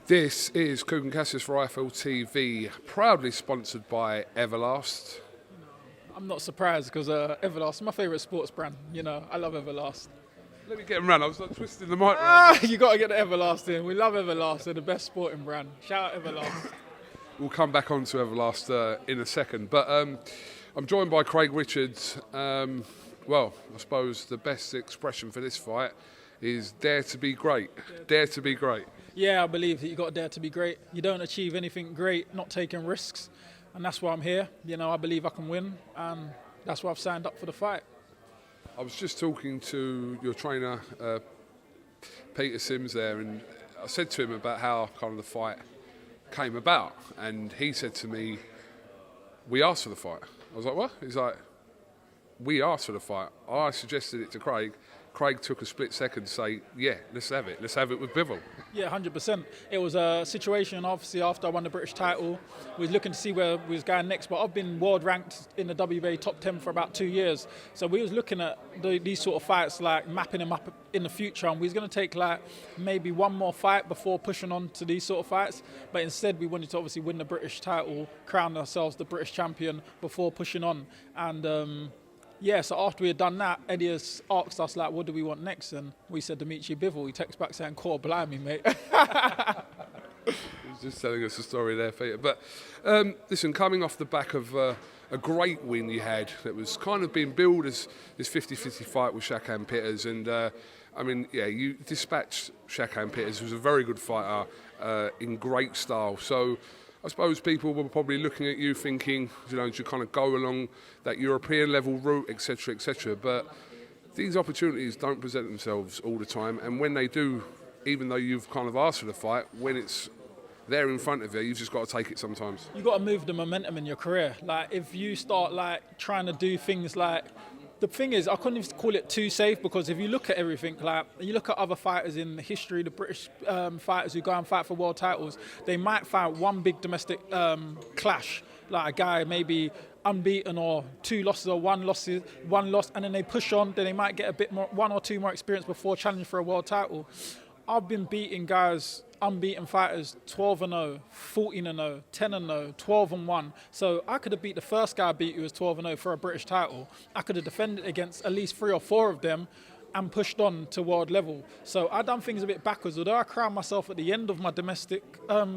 This is KUGAN CASSIUS for IFL TV, proudly sponsored by Everlast. I'm not surprised because Everlast is my favourite sports brand. You know, I love Everlast. Let me get him round. I was like twisting the mic round. You got to get the Everlast in. We love Everlast. They're the best sporting brand. Shout out Everlast. We'll come back on to Everlast in a second. But I'm joined by Craig Richards. Well, I suppose the best expression for this fight is dare to be great. Dare to be great. Yeah, I believe that you got to dare to be great. You don't achieve anything great not taking risks. And that's why I'm here. You know, I believe I can win. And that's why I've signed up for the fight. I was just talking to your trainer, Peter Sims there, and I said to him about how kind of the fight came about. And he said to me, we asked for the fight. I was like, what? He's like, we asked for the fight. I suggested it to Craig. Craig took a split second to say, yeah, let's have it. Let's have it with Bivol. Yeah, 100%. It was a situation, obviously, after I won the British title. We was looking to see where we was going next, but I've been world ranked in the WBA top 10 for about 2 years. So we was looking at these sort of fights, like mapping them up in the future. And we was going to take like maybe one more fight before pushing on to these sort of fights. But instead, we wanted to obviously win the British title, crown ourselves the British champion before pushing on. And yeah, so after we had done that, Eddie has asked us, like, what do we want next? And we said Dimitri Beville. He texts back saying, Cor Blimey, mate. He was just telling us a story there, Peter. But listen, coming off the back of a great win you had that was kind of being billed as this 50-50 fight with Shakan Pitters. And, I mean, yeah, you dispatched Shakan Pitters, who was a very good fighter in great style. So I suppose people were probably looking at you thinking, you know, to kind of go along that European level route, etc., etc. But these opportunities don't present themselves all the time. And when they do, even though you've kind of asked for the fight, when it's there in front of you, you've just got to take it sometimes. You've got to move the momentum in your career. Like, if you start, like, trying to do things like... The thing is, I couldn't even call it too safe, because if you look at everything, like, you look at other fighters in history, the British fighters who go and fight for world titles, they might fight one big domestic clash, like a guy maybe unbeaten or 2 losses or one loss, and then they push on, then they might get a bit more, 1 or 2 more experience before challenging for a world title. I've been beating guys, unbeaten fighters, 12-0, 14-0, 10-0, 12-1. So I could have beat the first guy I beat who was 12-0 for a British title. I could have defended against at least 3 or 4 of them and pushed on to world level. So I done things a bit backwards. Although I crowned myself at the end of my domestic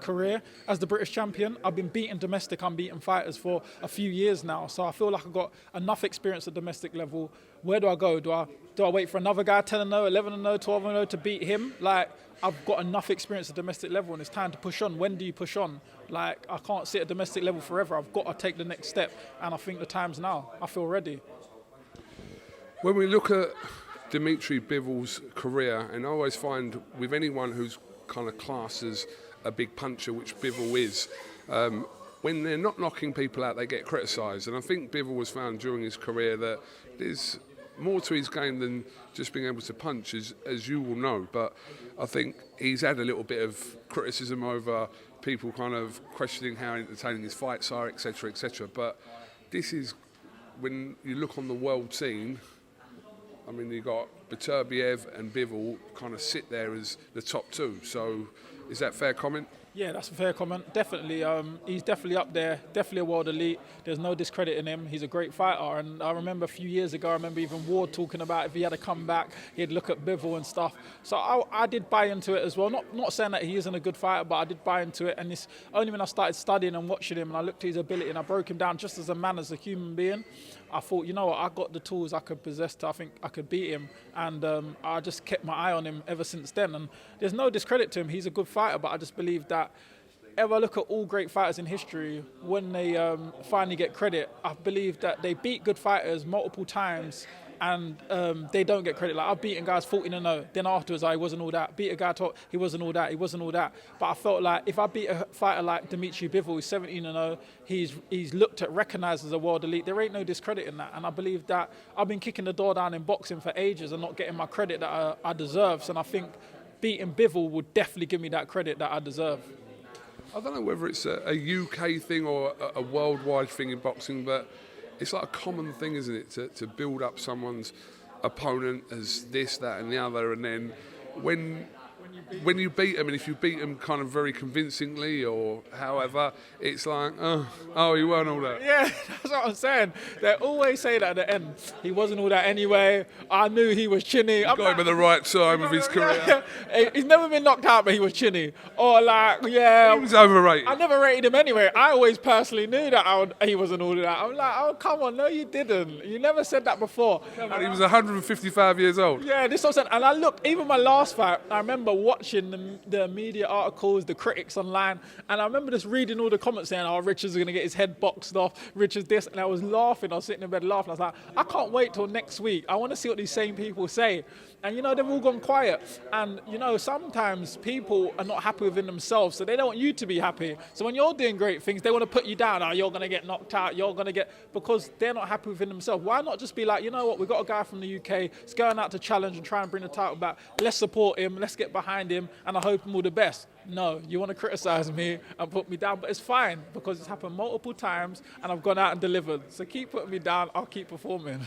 career as the British champion, I've been beating domestic unbeaten fighters for a few years now. So I feel like I've got enough experience at domestic level. Where do I go? Do I wait for another guy 10-0, 11-0, 12-0 to beat him? Like, I've got enough experience at domestic level and it's time to push on. When do you push on? Like, I can't sit at domestic level forever. I've got to take the next step, and I think the time's now. I feel ready. When we look at Dimitri Beville's career, and I always find with anyone who's kind of classed as a big puncher, which Bivol is, when they're not knocking people out, they get criticised. And I think Biville was found during his career that there's more to his game than just being able to punch, as you will know. But I think he's had a little bit of criticism over people kind of questioning how entertaining his fights are, etc., etc. But this is, when you look on the world scene, I mean, you've got Beterbiev and Bivol kind of sit there as the top 2. So is that a fair comment? Yeah, that's a fair comment. Definitely. He's definitely up there, definitely a world elite. There's no discrediting him. He's a great fighter. And I remember a few years ago, I remember even Ward talking about if he had to come back, he'd look at Bivol and stuff. So I did buy into it as well. Not saying that he isn't a good fighter, but I did buy into it. And it's only when I started studying and watching him and I looked at his ability and I broke him down just as a man, as a human being, I thought, you know what, I got the tools I could possess to, I think I could beat him. And I just kept my eye on him ever since then. And there's no discredit to him. He's a good fighter, but I just believe that if I look at all great fighters in history, when they finally get credit, I believe that they beat good fighters multiple times and they don't get credit. Like, I've beaten guys 14-0, then afterwards he wasn't all that. Beat a guy, he wasn't all that. But I felt like if I beat a fighter like Dimitri Beville, who's 17-0, he's looked at, recognised as a world elite. There ain't no discredit in that. And I believe that I've been kicking the door down in boxing for ages and not getting my credit that I deserve. And I think beating Bivol would definitely give me that credit that I deserve. I don't know whether it's a UK thing or a worldwide thing in boxing, but it's like a common thing, isn't it, to build up someone's opponent as this, that and the other, and then when when you beat them, and if you beat them kind of very convincingly or however, it's like, oh, you weren't all that. Yeah, that's what I'm saying. They always say that at the end. He wasn't all that anyway. I knew he was chinny. Got him at the right time of his career. Yeah. He's never been knocked out, but he was chinny. Or like, yeah. He was overrated. I never rated him anyway. I always personally knew that he wasn't all that. I'm like, oh, come on. No, you didn't. You never said that before. He was 155 years old. Yeah, this was, and I looked, even my last fight, I remember watching the media articles, the critics online, and I remember just reading all the comments saying, oh, Richard's going to get his head boxed off, Richard's this, and I was laughing. I was sitting in bed laughing. I was like, I can't wait till next week. I want to see what these same people say. And, they've all gone quiet. And, sometimes people are not happy within themselves, so they don't want you to be happy. So when you're doing great things, they want to put you down. Oh, you're going to get knocked out. You're going to get... Because they're not happy within themselves. Why not just be like, you know what, we've got a guy from the UK. He's going out to challenge and try and bring the title back. Let's support him. Let's get behind him. And I hope him all the best. No, you want to criticize me and put me down, but it's fine because it's happened multiple times and I've gone out and delivered. So keep putting me down, I'll keep performing.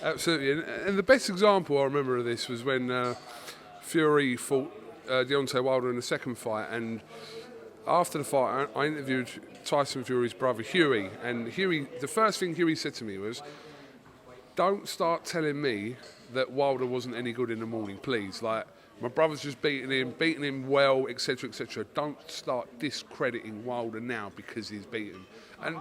Absolutely. And the best example I remember of this was when Fury fought Deontay Wilder in the second fight. And after the fight, I interviewed Tyson Fury's brother, Huey. And Huey, the first thing Huey said to me was, don't start telling me that Wilder wasn't any good in the morning, please. Like, my brother's just beating him well, etc., etc. Don't start discrediting Wilder now because he's beaten.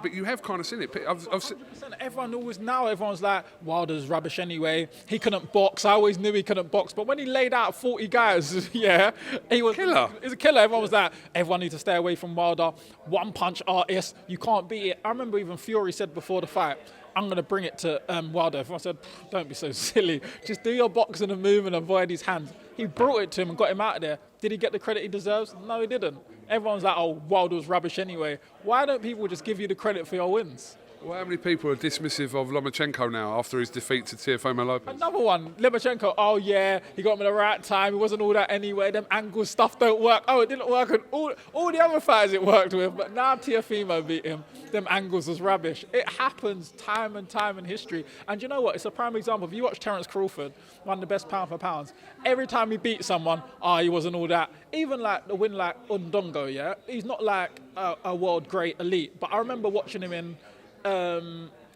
But you have kind of seen it. I've 100%. Everyone's like, Wilder's rubbish anyway. He couldn't box. I always knew he couldn't box. But when he laid out 40 guys, yeah, he was killer. He's a killer. Everyone was like, everyone needs to stay away from Wilder. One punch artist. You can't beat it. I remember even Fury said before the fight, I'm going to bring it to Wilder. Everyone said, don't be so silly. Just do your boxing and move and avoid his hands. He brought it to him and got him out of there. Did he get the credit he deserves? No, he didn't. Everyone's like, oh, Wilder was rubbish anyway. Why don't people just give you the credit for your wins? Well, how many people are dismissive of Lomachenko now after his defeat to Teofimo Lopez? Another one, Lomachenko, oh yeah, he got him at the right time, he wasn't all that anyway, them angle stuff don't work. Oh, it didn't work on all the other fighters it worked with, but now Teofimo beat him, them angles was rubbish. It happens time and time in history. And you know what, it's a prime example. If you watch Terence Crawford, one of the best pound for pounds, every time he beat someone, he wasn't all that. Even like the win like Undongo, yeah, he's not like a world great elite, but I remember watching him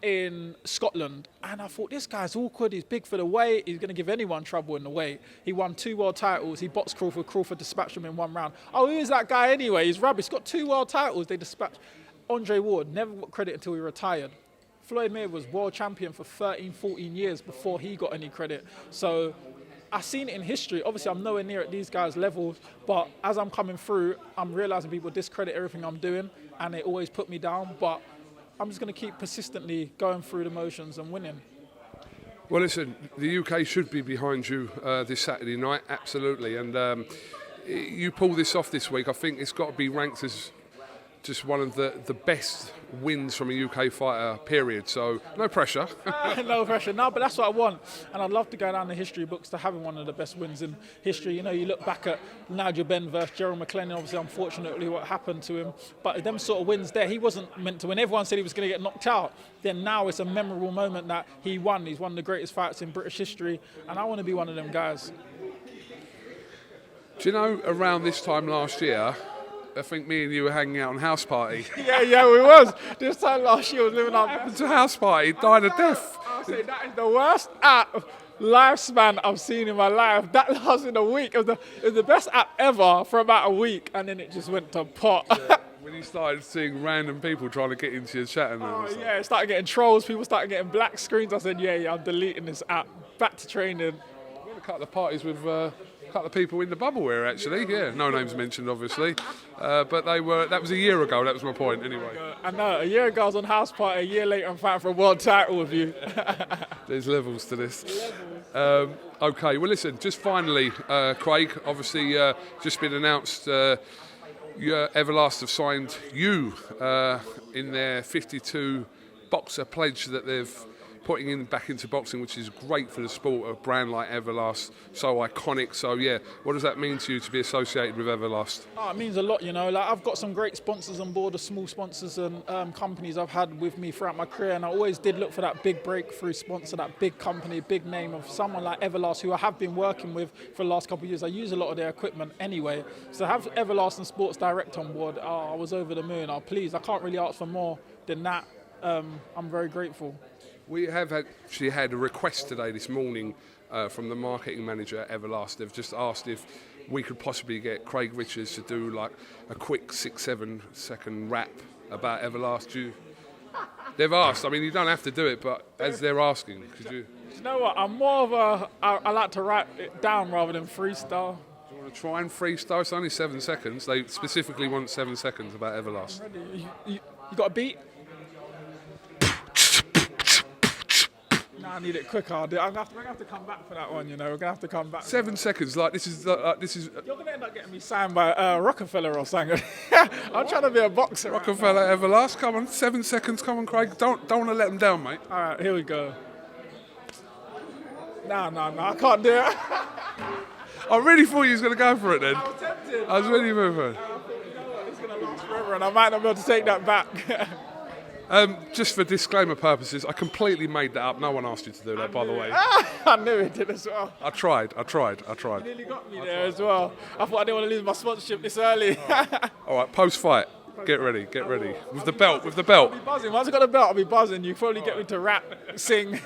in Scotland, and I thought, this guy's awkward, he's big for the weight, he's going to give anyone trouble in the weight. He won 2 world titles, he boxed Crawford dispatched him in 1 round. Oh, who is that guy anyway? He's rubbish. He's got 2 world titles, they dispatched. Andre Ward never got credit until he retired. Floyd Mayweather was world champion for 13, 14 years before he got any credit. So I've seen it in history. Obviously, I'm nowhere near at these guys' levels, but as I'm coming through, I'm realizing people discredit everything I'm doing, and they always put me down, but I'm just going to keep persistently going through the motions and winning. Well, listen, the UK should be behind you this Saturday night, absolutely. And you pull this off this week, I think it's got to be ranked as just one of the best wins from a UK fighter, period. So, no pressure. No pressure. No, but that's what I want. And I'd love to go down the history books to having one of the best wins in history. You know, you look back at Nigel Benn versus Gerald McClellan, obviously, unfortunately, what happened to him. But them sort of wins there, he wasn't meant to win. Everyone said he was going to get knocked out. Then now it's a memorable moment that he won. He's one of the greatest fights in British history. And I want to be one of them guys. Do you know, around this time last year, I think me and you were hanging out on House Party. yeah, we was. This time last year, I was living on. What happened to House Party? Died of death. I say that is the worst app lifespan I've seen in my life. That lasted a week. It was the best app ever for about a week, and then it just went to pot. Yeah. When you started seeing random people trying to get into your chat and yeah, it started getting trolls. People started getting black screens. I said, yeah, I'm deleting this app. Back to training. We had a couple of parties with a couple of people in the bubble here, actually. Yeah, no names mentioned, obviously. But that was a year ago. That was my point, anyway. I know. A year ago, I was on House Party. A year later, I'm fighting for a world title with you. There's levels to this. Okay, well, listen, just finally, Craig, obviously just been announced Everlast have signed you in their 52 boxer pledge that they've putting in back into boxing, which is great for the sport. A brand like Everlast, so iconic. So yeah, what does that mean to you to be associated with Everlast? Oh, it means a lot, you know. Like, I've got some great sponsors on board, the small sponsors and companies I've had with me throughout my career, and I always did look for that big breakthrough sponsor, that big company, big name of someone like Everlast, who I have been working with for the last couple of years. I use a lot of their equipment anyway. So to have Everlast and Sports Direct on board, I was over the moon. Please, I can't really ask for more than that. I'm very grateful. We have actually had a request today, this morning, from the marketing manager at Everlast. They've just asked if we could possibly get Craig Richards to do like a quick 6-7 second rap about Everlast. They've asked. I mean, you don't have to do it, but as they're asking, could you? You know what? I'm more of I like to write it down rather than freestyle. Do you want to try and freestyle? It's only 7 seconds. They specifically want 7 seconds about Everlast. Ready? You got a beat? No, I need it quicker. We're gonna have to come back for that one. You know, we're gonna have to come back. 7 seconds. Like this is. You're gonna end up getting me signed by Rockefeller or something. I'm trying to be a boxer. Rockefeller, right, Everlast. Come on, 7 seconds. Come on, Craig. Don't want to let them down, mate. All right, here we go. No, I can't do it. I really thought you was gonna go for it then. I was tempted. I was really moving. I thought, you know what, it's gonna last forever, and I might not be able to take that back. Just for disclaimer purposes, I completely made that up. No one asked you to do that, by the way. I knew it did as well. I tried. You nearly got me there as well. I thought I didn't want to lose my sponsorship this early. All right, post-fight. Get ready. With the belt. I'll be buzzing. Once I got a belt, I'll be buzzing. You probably get me to rap, sing.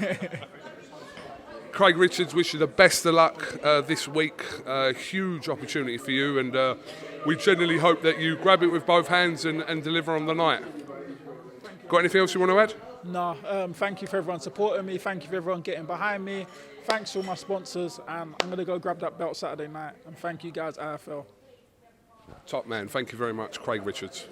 Craig Richards, wish you the best of luck this week. Huge opportunity for you, and we genuinely hope that you grab it with both hands and deliver on the night. Got anything else you want to add? No, thank you for everyone supporting me. Thank you for everyone getting behind me. Thanks to all my sponsors, and I'm going to go grab that belt Saturday night. And thank you guys, AFL. Top man. Thank you very much, Craig Richards.